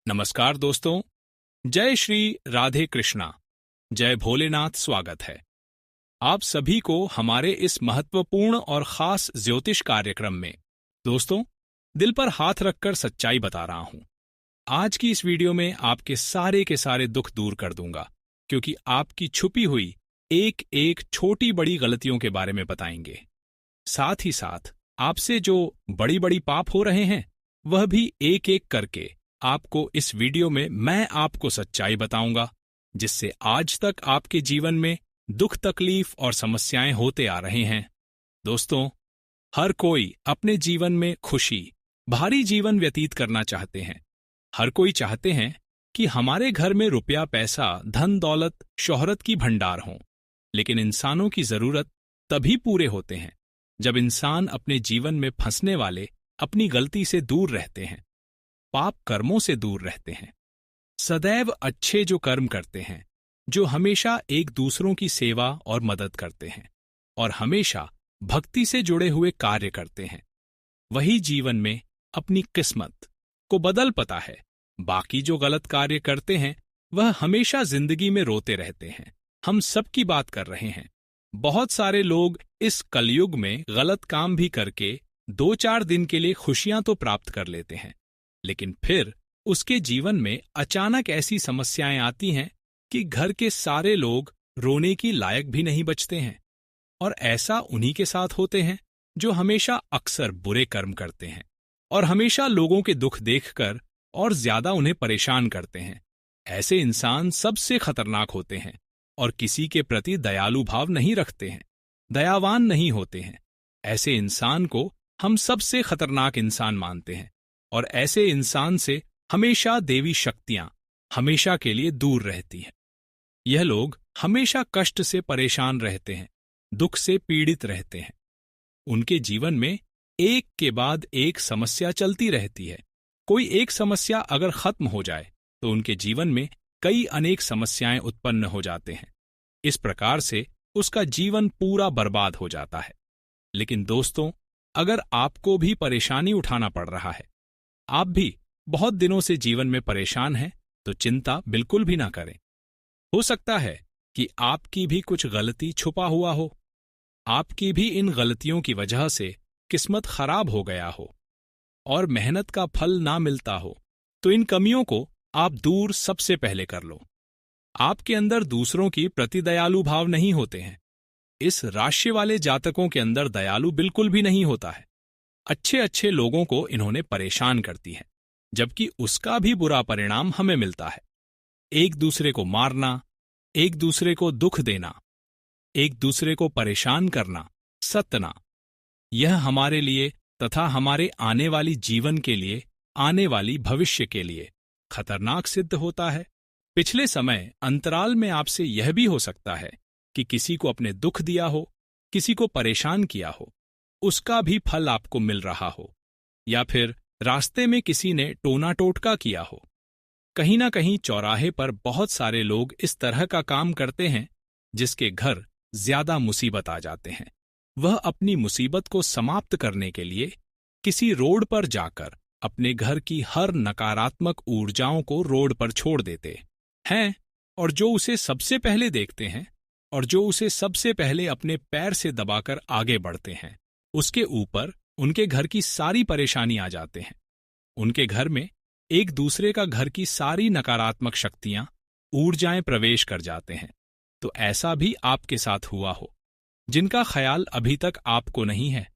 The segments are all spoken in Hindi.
नमस्कार दोस्तों, जय श्री राधे कृष्णा, जय भोलेनाथ। स्वागत है आप सभी को हमारे इस महत्वपूर्ण और खास ज्योतिष कार्यक्रम में। दोस्तों, दिल पर हाथ रखकर सच्चाई बता रहा हूं। आज की इस वीडियो में आपके सारे के सारे दुख दूर कर दूंगा, क्योंकि आपकी छुपी हुई एक एक छोटी बड़ी गलतियों के बारे में बताएंगे। साथ ही साथ आपसे जो बड़ी बड़ी पाप हो रहे हैं, वह भी एक एक करके आपको इस वीडियो में मैं आपको सच्चाई बताऊंगा, जिससे आज तक आपके जीवन में दुख तकलीफ और समस्याएं होते आ रहे हैं। दोस्तों, हर कोई अपने जीवन में खुशी, भारी जीवन व्यतीत करना चाहते हैं। हर कोई चाहते हैं कि हमारे घर में रुपया पैसा, धन दौलत, शोहरत की भंडार हों। लेकिन इंसानों की जरूरत तभी पूरे होते हैं जब इंसान अपने जीवन में फंसने वाले अपनी गलती से दूर रहते हैं, पाप कर्मों से दूर रहते हैं, सदैव अच्छे जो कर्म करते हैं, जो हमेशा एक दूसरों की सेवा और मदद करते हैं और हमेशा भक्ति से जुड़े हुए कार्य करते हैं। वही जीवन में अपनी किस्मत को बदल पाता है। बाकी जो गलत कार्य करते हैं, वह हमेशा जिंदगी में रोते रहते हैं। हम सब की बात कर रहे हैं। बहुत सारे लोग इस कलयुग में गलत काम भी करके 2-4 दिन के लिए खुशियां तो प्राप्त कर लेते हैं, लेकिन फिर उसके जीवन में अचानक ऐसी समस्याएं आती हैं कि घर के सारे लोग रोने की लायक भी नहीं बचते हैं। और ऐसा उन्हीं के साथ होते हैं जो हमेशा अक्सर बुरे कर्म करते हैं और हमेशा लोगों के दुख देखकर और ज्यादा उन्हें परेशान करते हैं। ऐसे इंसान सबसे खतरनाक होते हैं और किसी के प्रति दयालु भाव नहीं रखते हैं, दयावान नहीं होते हैं। ऐसे इंसान को हम सबसे खतरनाक इंसान मानते हैं और ऐसे इंसान से हमेशा देवी शक्तियां हमेशा के लिए दूर रहती हैं। यह लोग हमेशा कष्ट से परेशान रहते हैं, दुख से पीड़ित रहते हैं। उनके जीवन में एक के बाद एक समस्या चलती रहती है। कोई एक समस्या अगर खत्म हो जाए तो उनके जीवन में कई अनेक समस्याएं उत्पन्न हो जाते हैं। इस प्रकार से उसका जीवन पूरा बर्बाद हो जाता है। लेकिन दोस्तों, अगर आपको भी परेशानी उठाना पड़ रहा है, आप भी बहुत दिनों से जीवन में परेशान हैं, तो चिंता बिल्कुल भी ना करें। हो सकता है कि आपकी भी कुछ गलती छुपा हुआ हो। आपकी भी इन गलतियों की वजह से किस्मत खराब हो गया हो और मेहनत का फल ना मिलता हो, तो इन कमियों को आप दूर सबसे पहले कर लो। आपके अंदर दूसरों की प्रति दयालु भाव नहीं होते हैं। इस राशि वाले जातकों के अंदर दयालु बिल्कुल भी नहीं होता है। अच्छे अच्छे लोगों को इन्होंने परेशान करती है, जबकि उसका भी बुरा परिणाम हमें मिलता है। एक दूसरे को मारना, एक दूसरे को दुख देना, एक दूसरे को परेशान करना, सतना, यह हमारे लिए तथा हमारे आने वाली जीवन के लिए, आने वाली भविष्य के लिए खतरनाक सिद्ध होता है। पिछले समय अंतराल में आपसे यह भी हो सकता है कि किसी को अपने दुख दिया हो, किसी को परेशान किया हो, उसका भी फल आपको मिल रहा हो, या फिर रास्ते में किसी ने टोना टोटका किया हो। कहीं ना कहीं चौराहे पर बहुत सारे लोग इस तरह का काम करते हैं जिसके घर ज्यादा मुसीबत आ जाते हैं। वह अपनी मुसीबत को समाप्त करने के लिए किसी रोड पर जाकर अपने घर की हर नकारात्मक ऊर्जाओं को रोड पर छोड़ देते हैं, और जो उसे सबसे पहले देखते हैं और जो उसे सबसे पहले अपने पैर से दबाकर आगे बढ़ते हैं, उसके ऊपर उनके घर की सारी परेशानी आ जाते हैं। उनके घर में एक दूसरे का घर की सारी नकारात्मक शक्तियां, ऊर्जाएं प्रवेश कर जाते हैं। तो ऐसा भी आपके साथ हुआ हो, जिनका ख्याल अभी तक आपको नहीं है।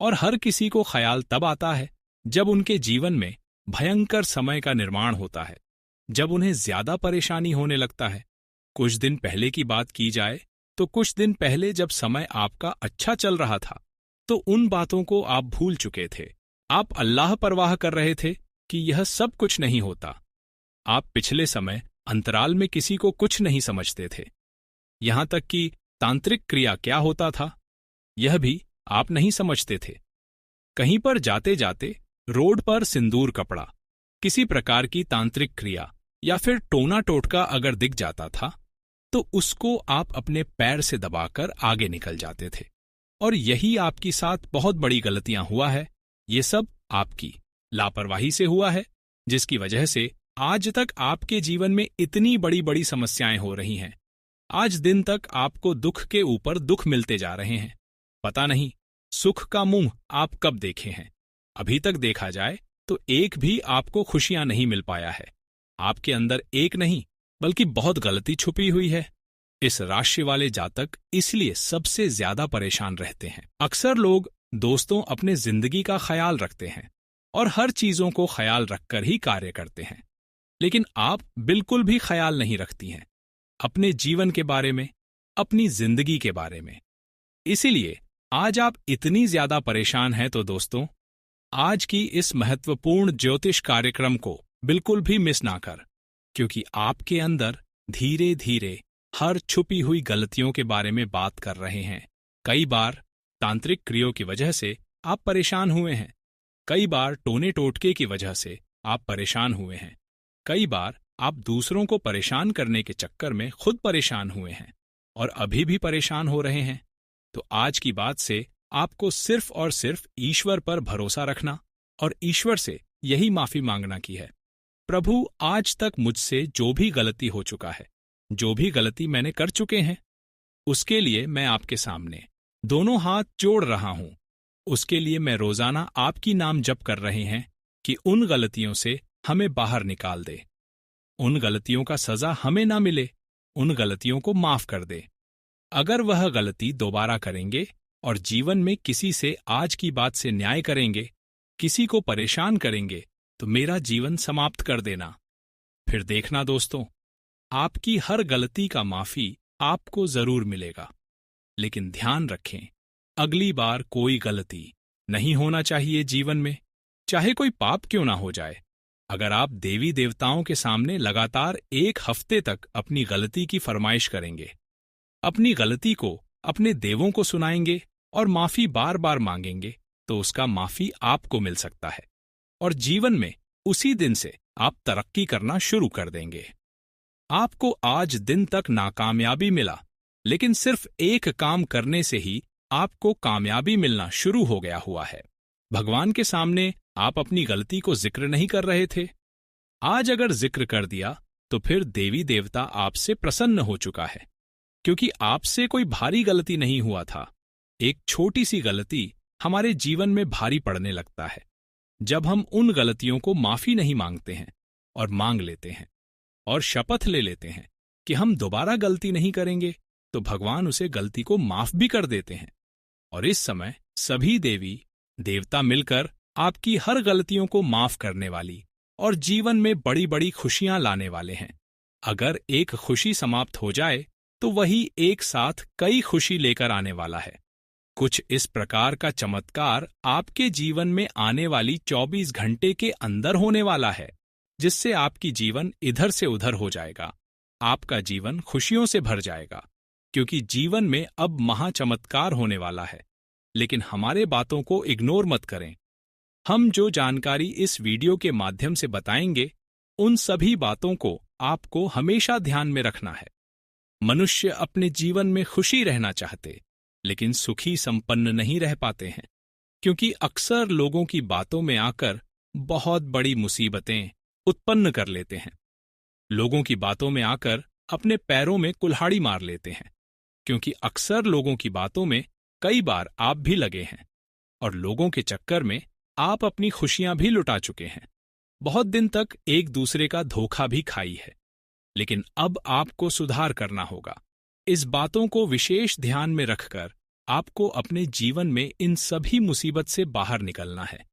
और हर किसी को ख्याल तब आता है जब उनके जीवन में भयंकर समय का निर्माण होता है, जब उन्हें ज्यादा परेशानी होने लगता है। कुछ दिन पहले की बात की जाए तो कुछ दिन पहले जब समय आपका अच्छा चल रहा था, तो उन बातों को आप भूल चुके थे। आप अल्लाह परवाह कर रहे थे कि यह सब कुछ नहीं होता। आप पिछले समय अंतराल में किसी को कुछ नहीं समझते थे। यहां तक कि तांत्रिक क्रिया क्या होता था, यह भी आप नहीं समझते थे। कहीं पर जाते जाते रोड पर सिंदूर कपड़ा, किसी प्रकार की तांत्रिक क्रिया या फिर टोना टोटका अगर दिख जाता था, तो उसको आप अपने पैर से दबाकर आगे निकल जाते थे। और यही आपके साथ बहुत बड़ी गलतियां हुआ है। ये सब आपकी लापरवाही से हुआ है, जिसकी वजह से आज तक आपके जीवन में इतनी बड़ी बड़ी समस्याएं हो रही हैं। आज दिन तक आपको दुख के ऊपर दुख मिलते जा रहे हैं। पता नहीं सुख का मुंह आप कब देखे हैं। अभी तक देखा जाए तो एक भी आपको खुशियां नहीं मिल पाया है। आपके अंदर एक नहीं बल्कि बहुत गलती छुपी हुई है। इस राशि वाले जातक इसलिए सबसे ज्यादा परेशान रहते हैं। अक्सर लोग दोस्तों अपने जिंदगी का ख्याल रखते हैं और हर चीजों को ख्याल रखकर ही कार्य करते हैं, लेकिन आप बिल्कुल भी ख्याल नहीं रखती हैं अपने जीवन के बारे में, अपनी जिंदगी के बारे में। इसीलिए आज आप इतनी ज्यादा परेशान हैं। तो दोस्तों, आज की इस महत्वपूर्ण ज्योतिष कार्यक्रम को बिल्कुल भी मिस ना कर, क्योंकि आपके अंदर धीरे धीरे हर छुपी हुई गलतियों के बारे में बात कर रहे हैं। कई बार तांत्रिक क्रियाओं की वजह से आप परेशान हुए हैं। कई बार टोने टोटके की वजह से आप परेशान हुए हैं। कई बार आप दूसरों को परेशान करने के चक्कर में खुद परेशान हुए हैं और अभी भी परेशान हो रहे हैं। तो आज की बात से आपको सिर्फ और सिर्फ ईश्वर पर भरोसा रखना और ईश्वर से यही माफी मांगना की है। प्रभु, आज तक मुझसे जो भी गलती हो चुका है, जो भी गलती मैंने कर चुके हैं, उसके लिए मैं आपके सामने दोनों हाथ जोड़ रहा हूं। उसके लिए मैं रोजाना आपकी नाम जप कर रहे हैं कि उन गलतियों से हमें बाहर निकाल दे, उन गलतियों का सजा हमें ना मिले, उन गलतियों को माफ कर दे। अगर वह गलती दोबारा करेंगे और जीवन में किसी से आज की बात से न्याय करेंगे, किसी को परेशान करेंगे, तो मेरा जीवन समाप्त कर देना। फिर देखना दोस्तों, आपकी हर गलती का माफी आपको जरूर मिलेगा। लेकिन ध्यान रखें, अगली बार कोई गलती नहीं होना चाहिए जीवन में, चाहे कोई पाप क्यों ना हो जाए। अगर आप देवी देवताओं के सामने लगातार 1 हफ्ते तक अपनी गलती की फरमाइश करेंगे, अपनी गलती को अपने देवों को सुनाएंगे और माफी बार बार मांगेंगे, तो उसका माफी आपको मिल सकता है और जीवन में उसी दिन से आप तरक्की करना शुरू कर देंगे। आपको आज दिन तक नाकामयाबी मिला, लेकिन सिर्फ एक काम करने से ही आपको कामयाबी मिलना शुरू हो गया हुआ है। भगवान के सामने आप अपनी गलती को जिक्र नहीं कर रहे थे। आज अगर जिक्र कर दिया तो फिर देवी देवता आपसे प्रसन्न हो चुका है, क्योंकि आपसे कोई भारी गलती नहीं हुआ था। एक छोटी सी गलती हमारे जीवन में भारी पड़ने लगता है जब हम उन गलतियों को माफी नहीं मांगते हैं और मांग लेते हैं और शपथ ले लेते हैं कि हम दोबारा गलती नहीं करेंगे, तो भगवान उसे गलती को माफ भी कर देते हैं। और इस समय सभी देवी देवता मिलकर आपकी हर गलतियों को माफ करने वाली और जीवन में बड़ी बड़ी खुशियां लाने वाले हैं। अगर एक खुशी समाप्त हो जाए तो वही एक साथ कई खुशी लेकर आने वाला है। कुछ इस प्रकार का चमत्कार आपके जीवन में आने वाली 24 घंटे के अंदर होने वाला है, जिससे आपकी जीवन इधर से उधर हो जाएगा। आपका जीवन खुशियों से भर जाएगा, क्योंकि जीवन में अब महाचमत्कार होने वाला है। लेकिन हमारे बातों को इग्नोर मत करें। हम जो जानकारी इस वीडियो के माध्यम से बताएंगे, उन सभी बातों को आपको हमेशा ध्यान में रखना है। मनुष्य अपने जीवन में खुशी रहना चाहते, लेकिन सुखी संपन्न नहीं रह पाते हैं, क्योंकि अक्सर लोगों की बातों में आकर बहुत बड़ी मुसीबतें उत्पन्न कर लेते हैं। लोगों की बातों में आकर अपने पैरों में कुल्हाड़ी मार लेते हैं, क्योंकि अक्सर लोगों की बातों में कई बार आप भी लगे हैं और लोगों के चक्कर में आप अपनी खुशियां भी लुटा चुके हैं। बहुत दिन तक एक दूसरे का धोखा भी खाई है, लेकिन अब आपको सुधार करना होगा। इस बातों को विशेष ध्यान में रखकर आपको अपने जीवन में इन सभी मुसीबत से बाहर निकलना है,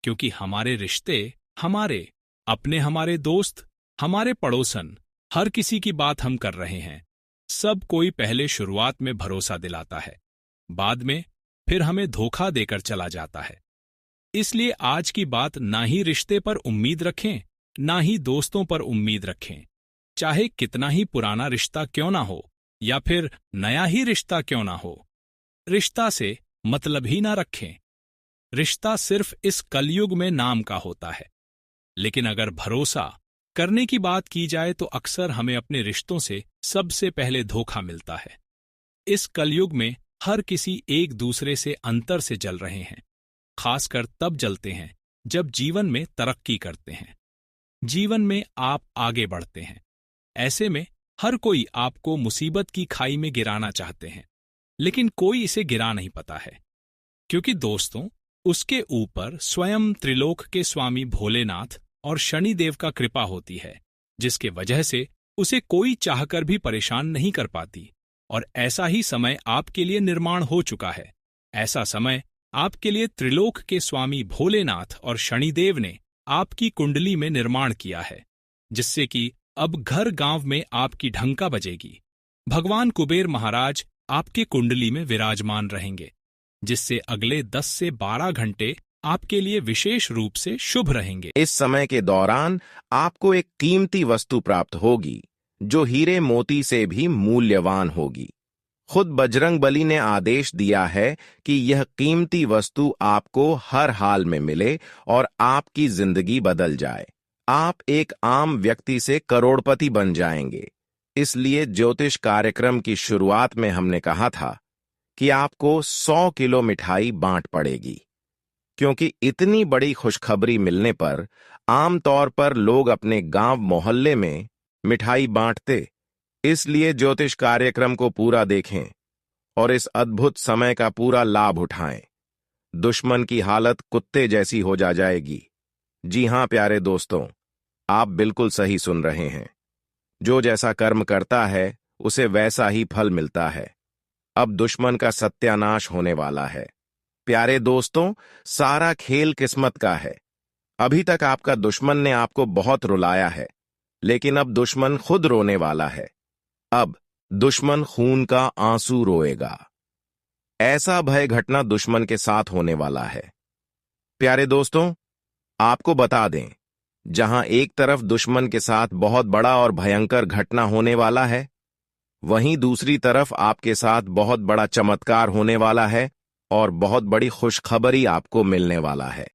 क्योंकि हमारे रिश्ते, हमारे दोस्त, हमारे पड़ोसन, हर किसी की बात हम कर रहे हैं। सब कोई पहले शुरुआत में भरोसा दिलाता है, बाद में फिर हमें धोखा देकर चला जाता है। इसलिए आज की बात ना ही रिश्ते पर उम्मीद रखें, ना ही दोस्तों पर उम्मीद रखें। चाहे कितना ही पुराना रिश्ता क्यों ना हो या फिर नया ही रिश्ता क्यों ना हो, रिश्ता से मतलब ही ना रखें। रिश्ता सिर्फ इस कलयुग में नाम का होता है। लेकिन अगर भरोसा करने की बात की जाए तो अक्सर हमें अपने रिश्तों से सबसे पहले धोखा मिलता है। इस कलयुग में हर किसी एक दूसरे से अंतर से जल रहे हैं, खासकर तब जलते हैं जब जीवन में तरक्की करते हैं। जीवन में आप आगे बढ़ते हैं। ऐसे में हर कोई आपको मुसीबत की खाई में गिराना चाहते हैं, लेकिन कोई इसे गिरा नहीं पाता है, क्योंकि दोस्तों, उसके ऊपर स्वयं त्रिलोक के स्वामी भोलेनाथ और शनिदेव का कृपा होती है, जिसके वजह से उसे कोई चाहकर भी परेशान नहीं कर पाती। और ऐसा ही समय आपके लिए निर्माण हो चुका है। ऐसा समय आपके लिए त्रिलोक के स्वामी भोलेनाथ और शनिदेव ने आपकी कुंडली में निर्माण किया है, जिससे कि अब घर गांव में आपकी ढंका बजेगी। भगवान कुबेर महाराज आपके कुंडली में विराजमान रहेंगे, जिससे अगले 10 से 12 घंटे आपके लिए विशेष रूप से शुभ रहेंगे। इस समय के दौरान आपको एक कीमती वस्तु प्राप्त होगी, जो हीरे मोती से भी मूल्यवान होगी। खुद बजरंगबली ने आदेश दिया है कि यह कीमती वस्तु आपको हर हाल में मिले और आपकी जिंदगी बदल जाए। आप एक आम व्यक्ति से करोड़पति बन जाएंगे। इसलिए ज्योतिष कार्यक्रम की शुरुआत में हमने कहा था कि आपको 100 किलो मिठाई बांट पड़ेगी, क्योंकि इतनी बड़ी खुशखबरी मिलने पर आमतौर पर लोग अपने गांव मोहल्ले में मिठाई बांटते। इसलिए ज्योतिष कार्यक्रम को पूरा देखें और इस अद्भुत समय का पूरा लाभ उठाएं। दुश्मन की हालत कुत्ते जैसी हो जाएगी। जी हां प्यारे दोस्तों, आप बिल्कुल सही सुन रहे हैं। जो जैसा कर्म करता है उसे वैसा ही फल मिलता है। अब दुश्मन का सत्यानाश होने वाला है। प्यारे दोस्तों, सारा खेल किस्मत का है। अभी तक आपका दुश्मन ने आपको बहुत रुलाया है, लेकिन अब दुश्मन खुद रोने वाला है। अब दुश्मन खून का आंसू रोएगा। ऐसा भय घटना दुश्मन के साथ होने वाला है। प्यारे दोस्तों, आपको बता दें, जहां एक तरफ दुश्मन के साथ बहुत बड़ा और भयंकर घटना होने वाला है, वहीं दूसरी तरफ आपके साथ बहुत बड़ा चमत्कार होने वाला है और बहुत बड़ी खुशखबरी आपको मिलने वाला है।